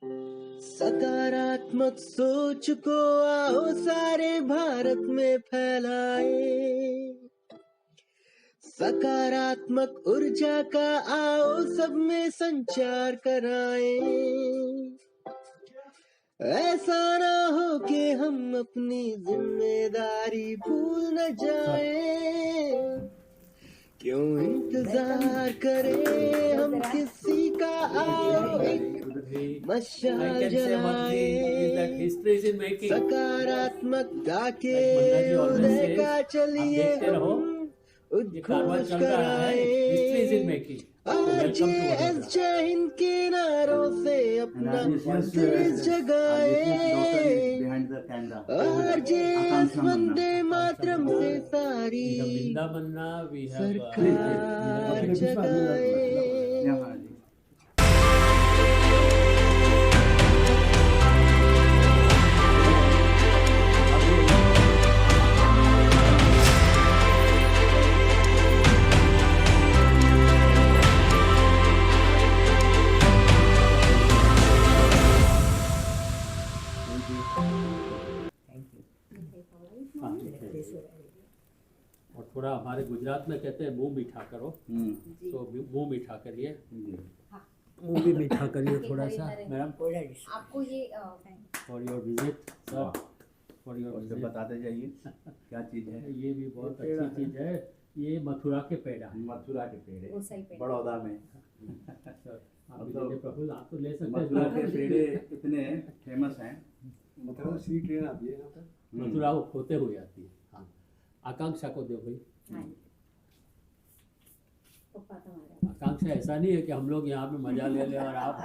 सकारात्मक सोच को आओ सारे भारत में फैलाए, सकारात्मक ऊर्जा का आओ सब में संचार कराएं। ऐसा ना हो कि हम अपनी जिम्मेदारी भूल न जाएं। क्यों इंतजार करें हम किसी का, आओ एक मशाल जलाएं। सकारात्मकता के उदय का चलिए हम उद्घोष कराएं। आरजेएस जय हिंद के नारों से अपना दिल जगाएं। आरजेएस वंदे मातरम से सारी सरकार जगाए। और थोड़ा हमारे गुजरात में कहते हैं मुंह मीठा करो, तो मुंह मीठा करिए, मुंह भी मीठा करिए थोड़ा सा मैडम। आपको ये for your visit sir, for your visit बताते जाइए क्या चीज़ है। ये भी बहुत अच्छी चीज़ है, ये मथुरा के पेड़ा, मथुरा के पेड़े वो सही पेड़ बड़ौदा में। सर आप भी प्रफुल्ल आप तो ले सकते हैं। मथुरा के पेड़े इतने फेमस हैं। मथुरा सी ट्रेन आती है यहाँ पर, मथुरा होते हुए आती है। हाँ, आकांक्षा को दो भाई। आकांक्षा ऐसा नहीं है कि हम लोग यहाँ पे मजा ले ले और आप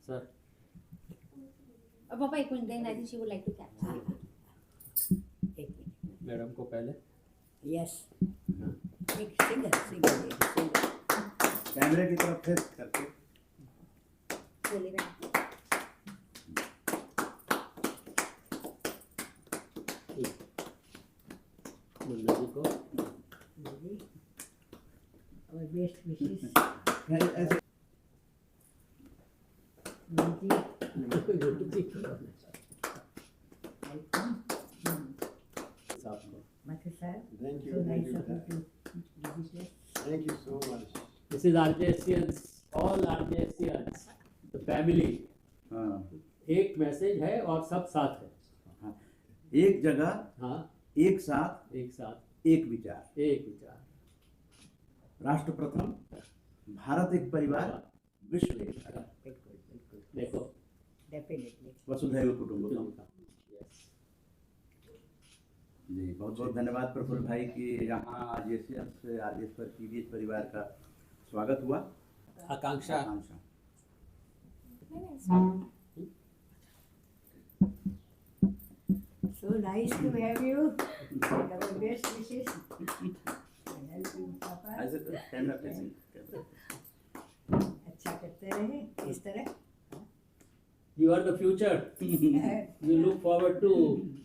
सर। पापा एक मिनट देना, I think she would like to capture. Madam को पहले यस, एक सिंगल कैमरे की तरफ फेस करके बोलिए मैम। मुन्ना जी को और बेस्ट विशेस ऐसे thank you so much. This is RJSians, all RJSians, the family। हाँ, एक मैसेज है और सब साथ है। हाँ, एक जगह, हाँ, एक साथ, एक साथ, एक विचार, एक विचार। राष्ट्र प्रथम, भारत एक परिवार, विश्व एक। देखो डेफिनेटली वसुधैव कुटुंबकम। Yes। जी बहुत बहुत धन्यवाद प्रफुल्ल भाई की यहाँ आरजेएस पर पीवीएस परिवार का स्वागत हुआ। आकांक्षा so nice to have you, our best wishes। ऐसे तो कैमरा फेसिंग अच्छा करते रहे इस तरह। You are the future। We look forward to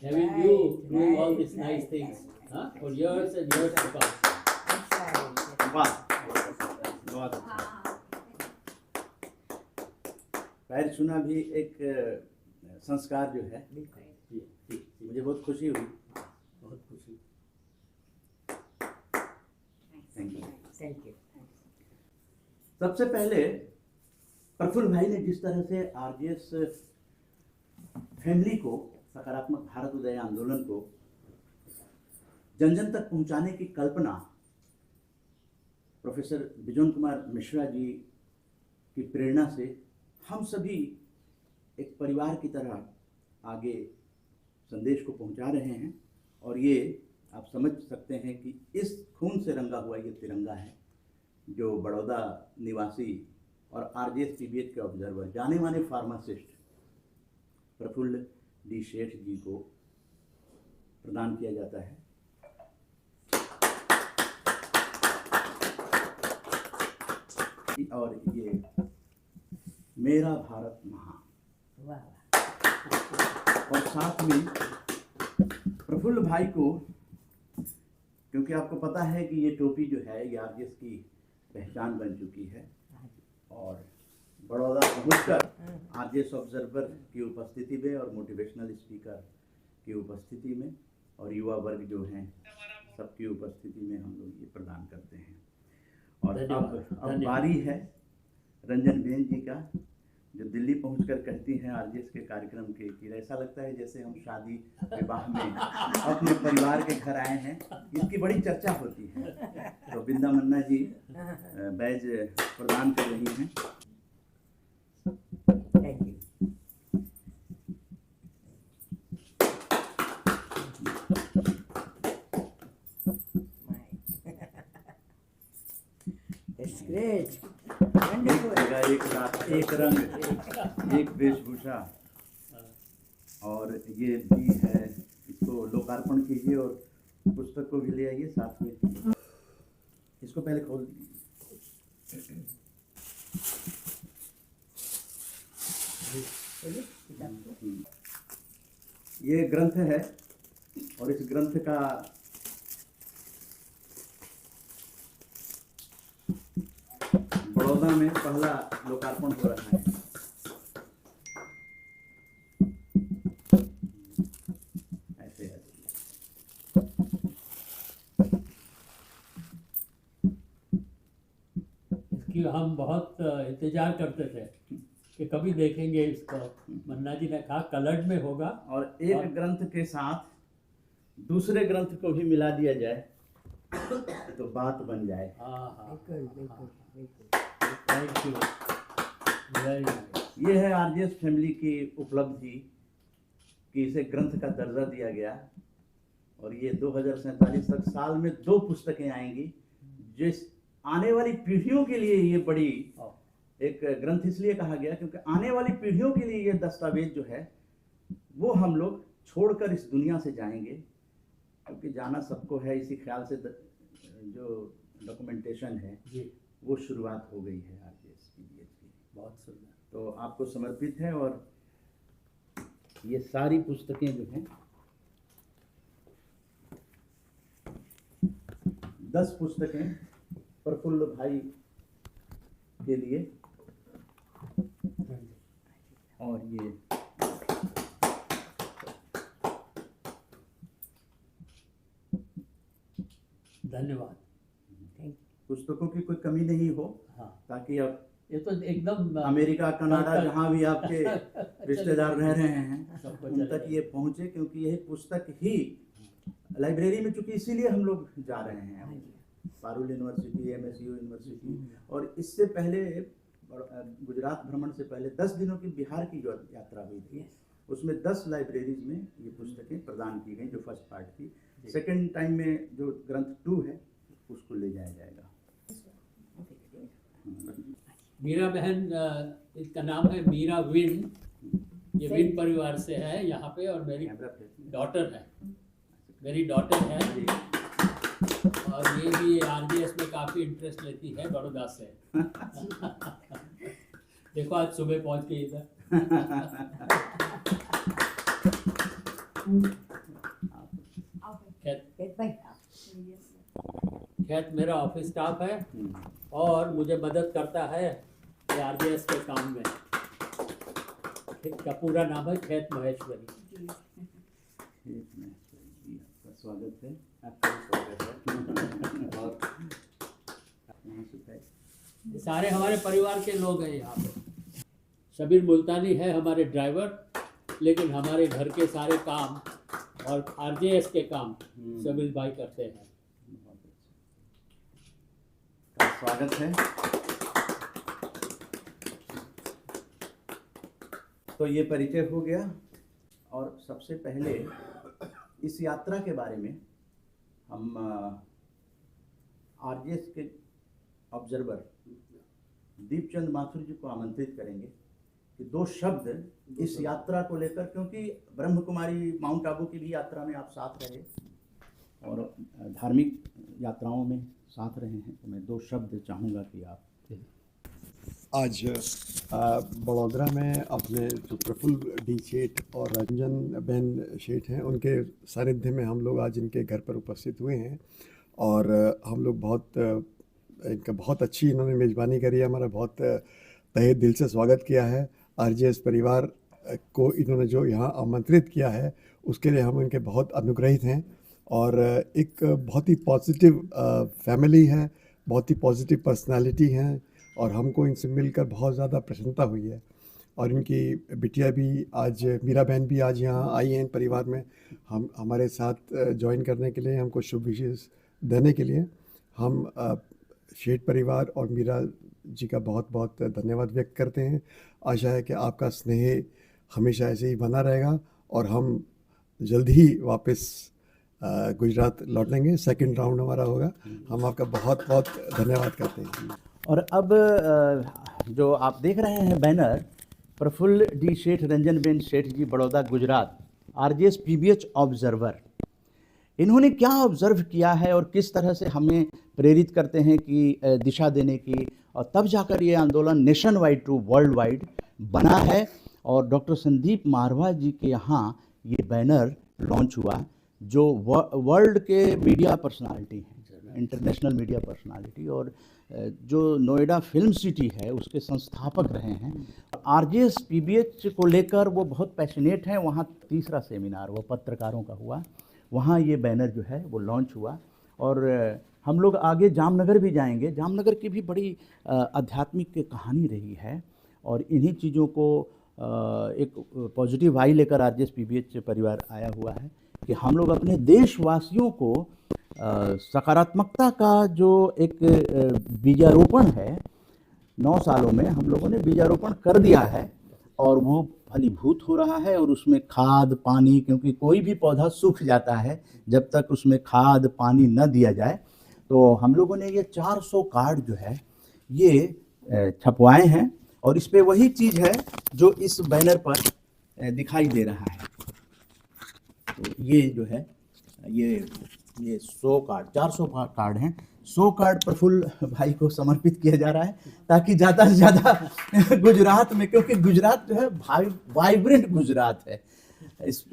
having you doing all these nice things, huh? For years and years to come। वाह बहुत अच्छा। पैर छूना भी एक संस्कार जो है, मुझे बहुत खुशी हुई। बहुत खुशी। Thank you. सबसे पहले प्रफुल्ल भाई ने जिस तरह से आरजेएस फैमिली को, सकारात्मक भारत उदय आंदोलन को जन जन तक पहुंचाने की कल्पना प्रोफेसर बिजोन कुमार मिश्रा जी की प्रेरणा से हम सभी एक परिवार की तरह आगे संदेश को पहुंचा रहे हैं। और ये आप समझ सकते हैं कि इस खून से रंगा हुआ ये तिरंगा है जो बड़ौदा निवासी और आरजेएस पीवीएच के ऑब्जर्वर, जाने माने फार्मासिस्ट प्रफुल्ल डी शेठ जी को प्रदान किया जाता है। और ये मेरा भारत महान, और साथ में प्रफुल्ल भाई को, क्योंकि आपको पता है कि ये टोपी जो है ये आरजेएस की पहचान बन चुकी है, और बड़ौदा पहुंचकर आरजेएस ऑब्जर्वर की उपस्थिति में और मोटिवेशनल स्पीकर की उपस्थिति में और युवा वर्ग जो हैं सबकी उपस्थिति में हम लोग ये प्रदान करते हैं। और अब बारी है रंजन बेन जी का, जो दिल्ली पहुंचकर कहती हैं आरजेएस के कार्यक्रम के कि ऐसा लगता है जैसे हम शादी विवाह में अपने परिवार के घर आए हैं, इसकी बड़ी चर्चा होती है। तो बिंदा मन्ना जी बैज प्रदान कर रही हैं। Thank you. That's great. Wonderful. एक रात एक रंग एक वेशभूषा, और ये भी है, इसको लोकार्पण कीजिए और पुस्तक को भी ले आइए साथ में। इसको पहले खोल दीजिए। ये ग्रंथ है और इस ग्रंथ का बड़ौदा में पहला लोकार्पण हो रहा है। ऐसे है। इसकी हम बहुत इंतजार करते थे कि कभी देखेंगे इसको। मन्ना जी ने कहा कलर्ड में होगा, और एक ग्रंथ के साथ दूसरे ग्रंथ को भी मिला दिया जाए तो बात बन जाए। हाँ, बिल्कुल। Thank you, very nice. ये है आरजेएस फैमिली की उपलब्धि कि इसे ग्रंथ का दर्जा दिया गया, और ये 2047 तक साल में 2 पुस्तकें आएंगी, जिस आने वाली पीढ़ियों के लिए ये बड़ी एक ग्रंथ इसलिए कहा गया क्योंकि आने वाली पीढ़ियों के लिए ये दस्तावेज जो है वो हम लोग छोड़कर इस दुनिया से जाएंगे, क्योंकि जाना सबको है। इसी ख्याल से जो डॉक्यूमेंटेशन है जी, वो शुरुआत हो गई है आरजेएस की। बहुत सुंदर। तो आपको समर्पित है, और ये सारी पुस्तकें जो हैं 10 पुस्तकें प्रफुल्ल भाई के लिए, और ये धन्यवाद। पुस्तकों की कोई कमी नहीं हो, हाँ, ताकि अब ये तो एकदम अमेरिका, कनाडा, जहाँ भी आपके रिश्तेदार रह रहे हैं सबको उन तक ये पहुँचे, क्योंकि यही पुस्तक ही लाइब्रेरी में, चूंकि इसीलिए हम लोग जा रहे हैं। पारुल यूनिवर्सिटी, एमएसयू यूनिवर्सिटी, और इससे पहले गुजरात भ्रमण से पहले 10 दिनों की बिहार की जो यात्रा हुई थी, उसमें 10 लाइब्रेरीज में ये पुस्तकें प्रदान की गई, जो फर्स्ट पार्ट थी। सेकंड टाइम में जो ग्रंथ 2 है उसको ले जाया जाएगा। मीरा बहन, इसका नाम है मीरा विन, ये विन परिवार से है यहाँ पे, और मेरी डॉटर है, मेरी डॉटर है, और ये भी आरजेएस में काफ़ी इंटरेस्ट लेती है बड़ौदा से। देखो आज सुबह पहुँच गई इधर। खेत मेरा ऑफिस स्टाफ है और मुझे मदद करता है आरजेएस के काम में। का पूरा नाम है खेत महेश्वरी। आपका स्वागत है। आपका स्वागत है। और यहाँ से ये सारे हमारे परिवार के लोग हैं यहाँ पे। शबीर मुल्तानी है हमारे ड्राइवर, लेकिन हमारे घर के सारे काम और आरजेएस के काम शबीर भाई करते हैं। स्वागत है। तो ये परिचय हो गया, और सबसे पहले इस यात्रा के बारे में हम आरजेएस के ऑब्जर्वर दीपचंद माथुर जी को आमंत्रित करेंगे कि 2 शब्द इस यात्रा को लेकर, क्योंकि ब्रह्म कुमारी माउंट आबू की भी यात्रा में आप साथ रहे और धार्मिक यात्राओं में साथ रहे हैं, तो मैं 2 शब्द चाहूँगा कि आप। आज बड़ौदा में अपने जो प्रफुल्ल डी सेठ और रंजन बेन सेठ हैं, उनके सानिध्य में हम लोग आज इनके घर पर उपस्थित हुए हैं, और हम लोग बहुत अच्छी इन्होंने मेज़बानी करी, हमारा बहुत तहे दिल से स्वागत किया है। आरजेएस परिवार को इन्होंने जो यहाँ आमंत्रित किया है उसके लिए हम इनके बहुत अनुग्रहित हैं। और एक बहुत ही पॉजिटिव फैमिली है, बहुत ही पॉजिटिव पर्सनालिटी हैं और हमको इनसे मिलकर बहुत ज़्यादा प्रसन्नता हुई है। और इनकी बिटिया भी आज, मीरा बहन भी आज यहाँ आई हैं परिवार में हम हमारे साथ ज्वाइन करने के लिए, हमको शुभ विशेष देने के लिए। हम शेठ परिवार और मीरा जी का बहुत बहुत धन्यवाद व्यक्त करते हैं। आशा है कि आपका स्नेह हमेशा ऐसे ही बना रहेगा और हम जल्द ही वापस गुजरात लौटेंगे। सेकंड राउंड हमारा होगा। हम आपका बहुत बहुत धन्यवाद करते हैं। और अब जो आप देख रहे हैं banner, Praful D Seth, Ranjanben Seth ji, Baroda, Gujarat, RJS PBH observer. इन्होंने क्या ऑब्जर्व किया है और किस तरह से हमें प्रेरित करते हैं कि दिशा देने की, और तब जाकर ये आंदोलन nationwide to worldwide बना है। और डॉक्टर संदीप मारवा जी के यहाँ ये बैनर लॉन्च हुआ, जो वर्ल्ड के मीडिया पर्सनालिटी हैं, इंटरनेशनल मीडिया पर्सनालिटी, और जो नोएडा फिल्म सिटी है उसके संस्थापक रहे हैं। आरजेएस पीबीएच को लेकर वो बहुत पैशनेट हैं। वहाँ तीसरा सेमिनार वो पत्रकारों का हुआ, वहाँ ये बैनर जो है वो लॉन्च हुआ। और हम लोग आगे जामनगर भी जाएंगे। जामनगर की भी बड़ी आध्यात्मिक कहानी रही है और इन्हीं चीज़ों को एक पॉजिटिव वाई लेकर आरजेएस पीबीएच परिवार आया हुआ है कि हम लोग अपने देशवासियों को सकारात्मकता का जो एक बीजारोपण है, 9 सालों में हम लोगों ने बीजारोपण कर दिया है और वो फलीभूत हो रहा है। और उसमें खाद पानी, क्योंकि कोई भी पौधा सूख जाता है जब तक उसमें खाद पानी न दिया जाए, तो हम लोगों ने ये 400 कार्ड जो है ये छपवाए हैं। और इस पे वही चीज़ है जो इस बैनर पर दिखाई दे रहा है। तो ये जो है ये 100 कार्ड, 400 कार्ड हैं। 100 कार्ड प्रफुल्ल भाई को समर्पित किया जा रहा है ताकि ज़्यादा से ज़्यादा गुजरात में, क्योंकि गुजरात जो है वाइब्रेंट गुजरात है,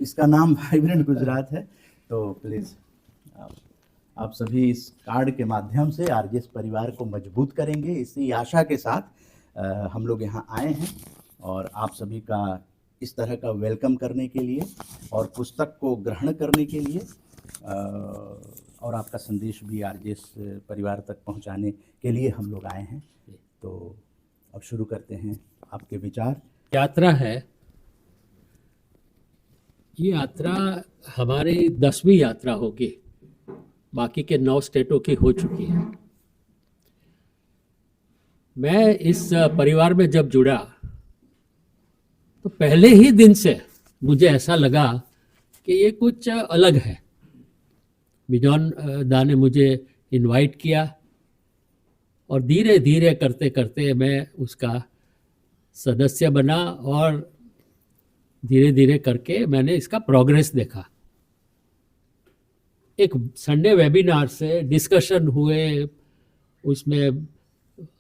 इसका नाम वाइब्रेंट गुजरात है। तो प्लीज़ आप सभी इस कार्ड के माध्यम से आरजेएस परिवार को मजबूत करेंगे, इसी आशा के साथ हम लोग यहाँ आए हैं। और आप सभी का इस तरह का वेलकम करने के लिए और पुस्तक को ग्रहण करने के लिए और आपका संदेश भी आरजेएस परिवार तक पहुंचाने के लिए हम लोग आए हैं। तो अब शुरू करते हैं, आपके विचार। यात्रा है, ये यात्रा हमारी 10वीं यात्रा होगी, बाकी के 9 स्टेटों की हो चुकी है। मैं इस परिवार में जब जुड़ा तो पहले ही दिन से मुझे ऐसा लगा कि ये कुछ अलग है। बिजॉन दा ने मुझे इनवाइट किया और धीरे धीरे करते करते मैं उसका सदस्य बना और धीरे धीरे करके मैंने इसका प्रोग्रेस देखा। एक संडे वेबिनार से डिस्कशन हुए, उसमें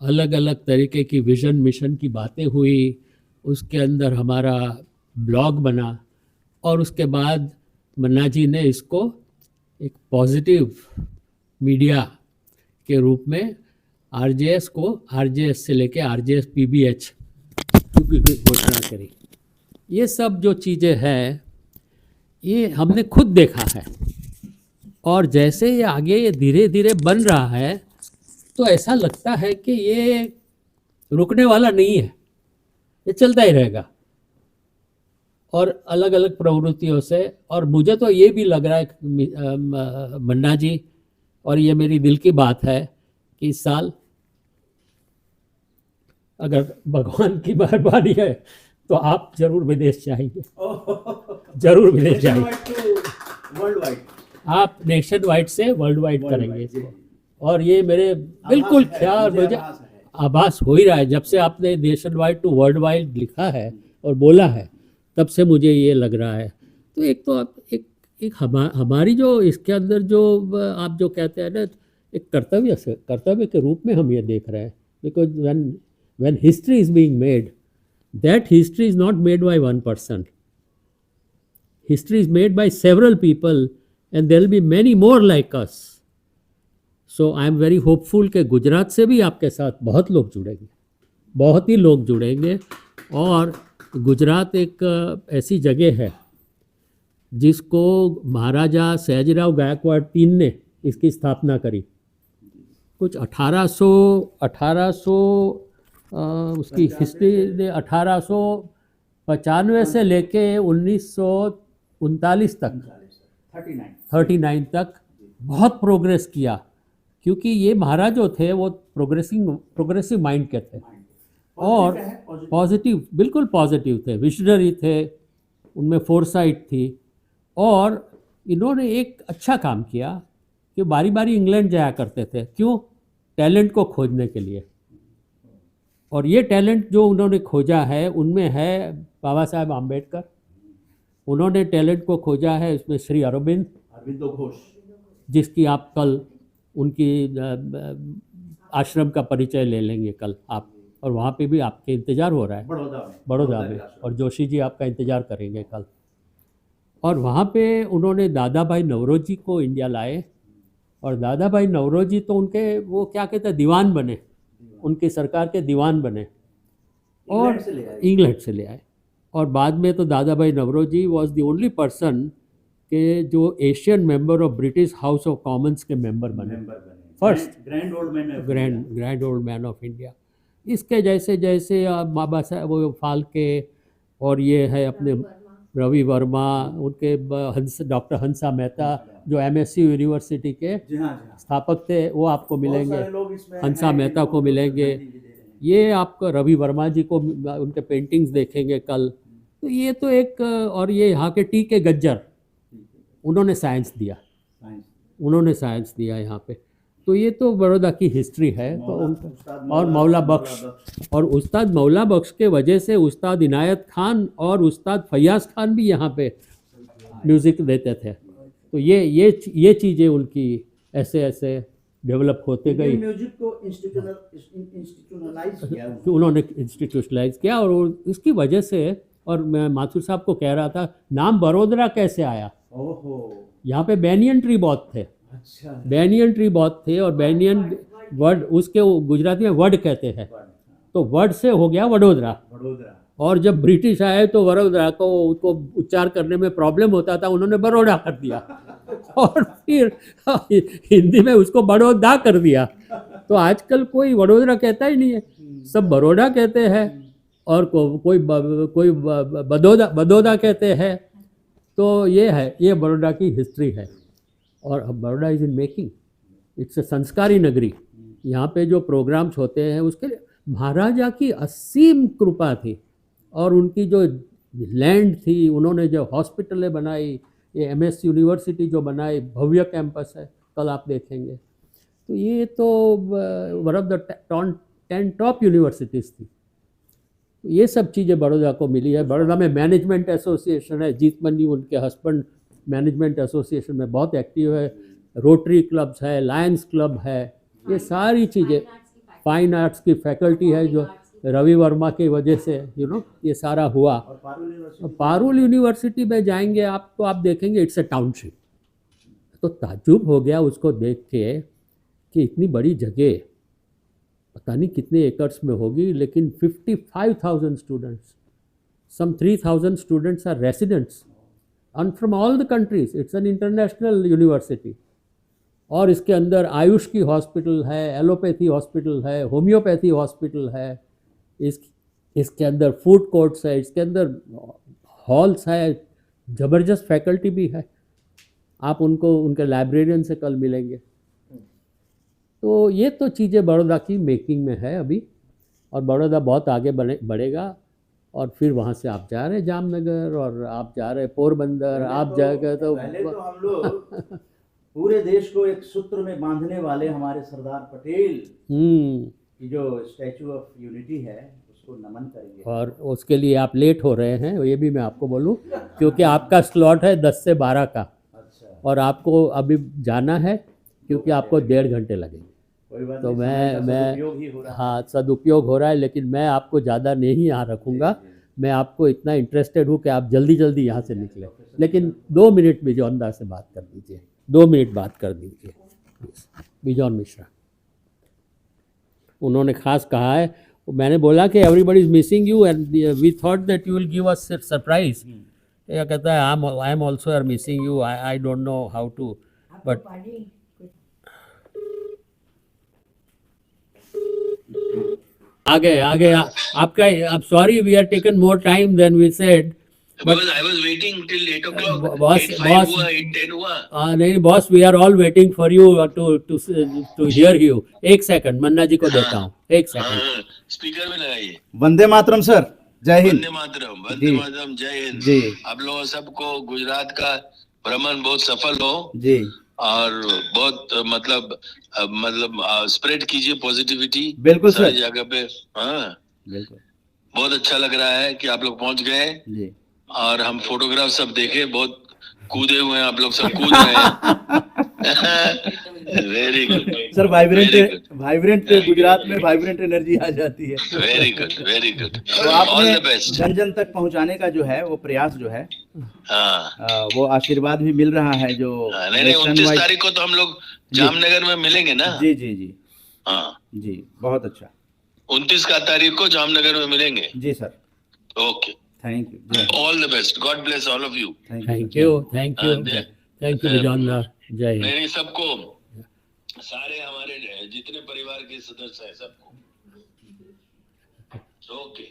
अलग अलग तरीके की विजन मिशन की बातें हुई, उसके अंदर हमारा ब्लॉग बना और उसके बाद मन्ना जी ने इसको एक पॉजिटिव मीडिया के रूप में आरजेएस को आरजेएस से लेके आरजेएस पीबीएच की घोषणा करी। ये सब जो चीज़ें हैं ये हमने खुद देखा है और जैसे ये आगे ये धीरे धीरे बन रहा है तो ऐसा लगता है कि ये रुकने वाला नहीं है, ये चलता ही रहेगा और अलग अलग प्रवृत्तियों से। और मुझे तो ये भी लग रहा है मन्ना जी, और ये मेरी दिल की बात है कि इस साल अगर भगवान की मेहरबानी है तो आप जरूर विदेश जाएंगे, जरूर विदेश जाएंगे, वर्ल्ड वाइड। आप नेशन वाइड से वर्ल्ड वाइड करेंगे इसको। और ये मेरे बिल्कुल ख्याल, मुझे आभास हो ही रहा है जब से आपने nationwide to worldwide लिखा है और बोला है, तब से मुझे ये लग रहा है। तो एक तो एक हमारी जो इसके अंदर जो आप जो कहते हैं ना, एक कर्तव्य के रूप में हम ये देख रहे हैं। Because when history is being made, that history is not made by one person. History is made by several people and there will be many more like us. So I am very hopeful कि गुजरात से भी आपके साथ बहुत लोग जुड़ेंगे, बहुत ही लोग जुड़ेंगे। और गुजरात एक ऐसी जगह है जिसको महाराजा सयाजीराव गायकवाड़ तीन ने इसकी स्थापना करी। कुछ 1800 उसकी हिस्ट्री ने 1895 से लेके 1939 तक 39 तक बहुत प्रोग्रेस किया, क्योंकि ये महाराज जो थे वो प्रोग्रेसिव माइंड के थे और पॉजिटिव, बिल्कुल पॉजिटिव थे, विजनरी थे, उनमें फोरसाइट थी। और इन्होंने एक अच्छा काम किया कि बारी बारी इंग्लैंड जाया करते थे। क्यों? टैलेंट को खोजने के लिए। और ये टैलेंट जो उन्होंने खोजा है उनमें है बाबा साहेब आम्बेडकर, उन्होंने टैलेंट को खोजा है, इसमें श्री अरविंदो घोष, जिसकी आप कल उनकी आश्रम का परिचय ले लेंगे कल आप, और वहाँ पे भी आपके इंतज़ार हो रहा है बड़ौदा में, और जोशी जी आपका इंतज़ार करेंगे कल। और वहाँ पे उन्होंने दादा भाई नवरोजी को इंडिया लाए, और दादा भाई नवरोजी तो उनके वो क्या कहते हैं दीवान बने, उनकी सरकार के दीवान बने और इंग्लैंड से ले आए। और बाद में तो Dadabhai Naoroji was the only person के जो Asian member of British House of Commons के मेंबर बने, first grand old man of India. इसके जैसे जैसे बाबा साहब वो फाल्के और ये है अपने रवि वर्मा, उनके डॉक्टर हंसा मेहता जो MSc यूनिवर्सिटी के स्थापक थे, वो आपको मिलेंगे, हंसा मेहता को मिलेंगे। ये आपको रवि वर्मा जी को उनके पेंटिंग्स देखेंगे कल। तो ये तो एक, और ये यहाँ के टी.के. गज्जर, उन्होंने साइंस दिया यहाँ पे। तो ये तो बड़ौदा की हिस्ट्री है। तो और मौला बख्श, और उस्ताद मौला बख्श के वजह से उस्ताद इनायत खान और उस्ताद फैयाज खान भी यहाँ पे म्यूज़िक देते थे। तो ये चीज़ें उनकी ऐसे ऐसे डेवलप होते गई। म्यूजिक को इंस्टीट्यूशनलाइज किया उन्होंने इंस्टीट्यूशनलाइज किया, और इसकी वजह से, और मैं माथुर साहब को कह रहा था, नाम बड़ोदरा कैसे आया। यहाँ पे बैनियन ट्री बहुत थे, बैनियन ट्री बहुत थे, और बैनियन वर्ड उसके गुजराती में वर्ड कहते हैं, तो वर्ड से हो गया वडोदरा। और जब ब्रिटिश आए तो वडोदरा को उसको उच्चार करने में प्रॉब्लम होता था, उन्होंने बड़ौदा कर दिया और फिर हिंदी में उसको बड़ौदा कर दिया। तो आजकल कोई वडोदरा कहता ही नहीं है, सब बड़ौदा कहते हैं, और कोई बदौदा कहते हैं। तो ये है, ये बड़ौदा की हिस्ट्री है। और अब Baroda is in making, it's a संस्कारी नगरी। यहाँ पे जो प्रोग्राम्स होते हैं उसके लिए महाराजा की असीम कृपा थी, और उनकी जो लैंड थी, उन्होंने जो हॉस्पिटलें बनाई, ये MS यूनिवर्सिटी जो बनाई, भव्य कैंपस है, कल आप देखेंगे। तो ये तो one of the 10 top universities थी। ये सब चीज़ें बड़ौदा को मिली है। बड़ौदा में मैनेजमेंट एसोसिएशन है, जीतमनी उनके हस्बैंड मैनेजमेंट एसोसिएशन में बहुत एक्टिव है, रोटरी क्लब्स है, लायंस क्लब है, ये सारी चीज़ें, फाइन आर्ट्स की फैकल्टी है जो रवि वर्मा की वजह से ये सारा हुआ। पारुल यूनिवर्सिटी में जाएंगे आप तो आप देखेंगे इट्स ए टाउनशिप। तो ताज्जुब हो गया उसको देख के कि इतनी बड़ी जगह, पता नहीं कितने एकर्स में होगी, लेकिन 55,000 students, some 3,000 students are residents and from all the countries, it's an international university। और इसके अंदर आयुष की हॉस्पिटल है, एलोपैथी हॉस्पिटल है, होम्योपैथी हॉस्पिटल है, इसके अंदर फूड कोर्ट्स है, इसके अंदर हॉल्स है, ज़बरदस्त फैकल्टी भी है। आप उनको उनके लाइब्रेरियन से कल मिलेंगे। तो ये तो चीज़ें बड़ौदा की मेकिंग में है अभी, और बड़ौदा बहुत आगे बढ़ेगा। और फिर वहाँ से आप जा रहे जामनगर, और आप जा रहे पोरबंदर, आप जाएगा तो पहले तो हम लोग पूरे देश को एक सूत्र में बांधने वाले हमारे सरदार पटेल की जो स्टैचू ऑफ यूनिटी है उसको नमन करेंगे। और उसके लिए आप लेट हो रहे हैं, ये भी मैं आपको बोलूं, क्योंकि आपका स्लॉट है 10 से 12 का। अच्छा। और आपको अभी जाना है, क्योंकि आपको 1.5 घंटे लगेंगे। तो मैं हाँ, सदुपयोग हो रहा है, लेकिन मैं आपको ज़्यादा नहीं यहाँ रखूँगा। मैं आपको इतना इंटरेस्टेड हूँ कि आप जल्दी जल्दी यहाँ से निकलें, लेकिन 2 मिनट बिजौंदा से बात कर दीजिए, 2 मिनट बात कर दीजिए। बिजौन मिश्रा, उन्होंने ख़ास कहा है, मैंने बोला कि everybody is missing you and we thought that you will give us surprise. ये कहता है I am also are missing you, I don't know how to आपको बट पार्टी आगे आपका अब sorry we are taken more time then we said Because I was waiting till 8 o'clock. Boss- 8:05 boss- हुआ, 8:10 हुआ. नहीं boss we are all waiting for you to hear you. एक second Manna ji को देता हूँ, एक सेकंड। हाँ, स्पीकर में लगाइए। वंदे मातरम सर, जय हिंद। वंदे मातरम, वंदे जी। मातरम, जय हिंद। जी। आप लोगों सबको गुजरात का भ्रमण बहुत सफल हो जी और बहुत मतलब स्प्रेड कीजिए पॉजिटिविटी बिल्कुल सारी सर। जगह पे। हाँ, बिल्कुल बहुत अच्छा लग रहा है कि आप लोग पहुंच गए जी। और हम फोटोग्राफ सब देखे, बहुत कूदे हुए हैं आप लोग, सब कूद रहे हैं। Very good sir vibrant Very good. Vibrant Gujarat में वाइब्रेंट एनर्जी आ जाती है। Very good, very good. तो ऑल आपने द बेस्ट। जन जन तक पहुंचाने का जो है वो प्रयास जो है हाँ, वो आशीर्वाद भी मिल रहा है जो नहीं, नेशन 29 वाइड- तारीख को तो हम लोग जामनगर में मिलेंगे ना। जी जी जी हाँ, जी बहुत अच्छा। 29 का तारीख को जामनगर में मिलेंगे। जी सर, ओके, थैंक यू। जय all the best, god bless all of you. Thank you thank you विजॉन जय हिंद। मेरी सबको, सारे हमारे जितने परिवार के सदस्य हैं सबको। ओके।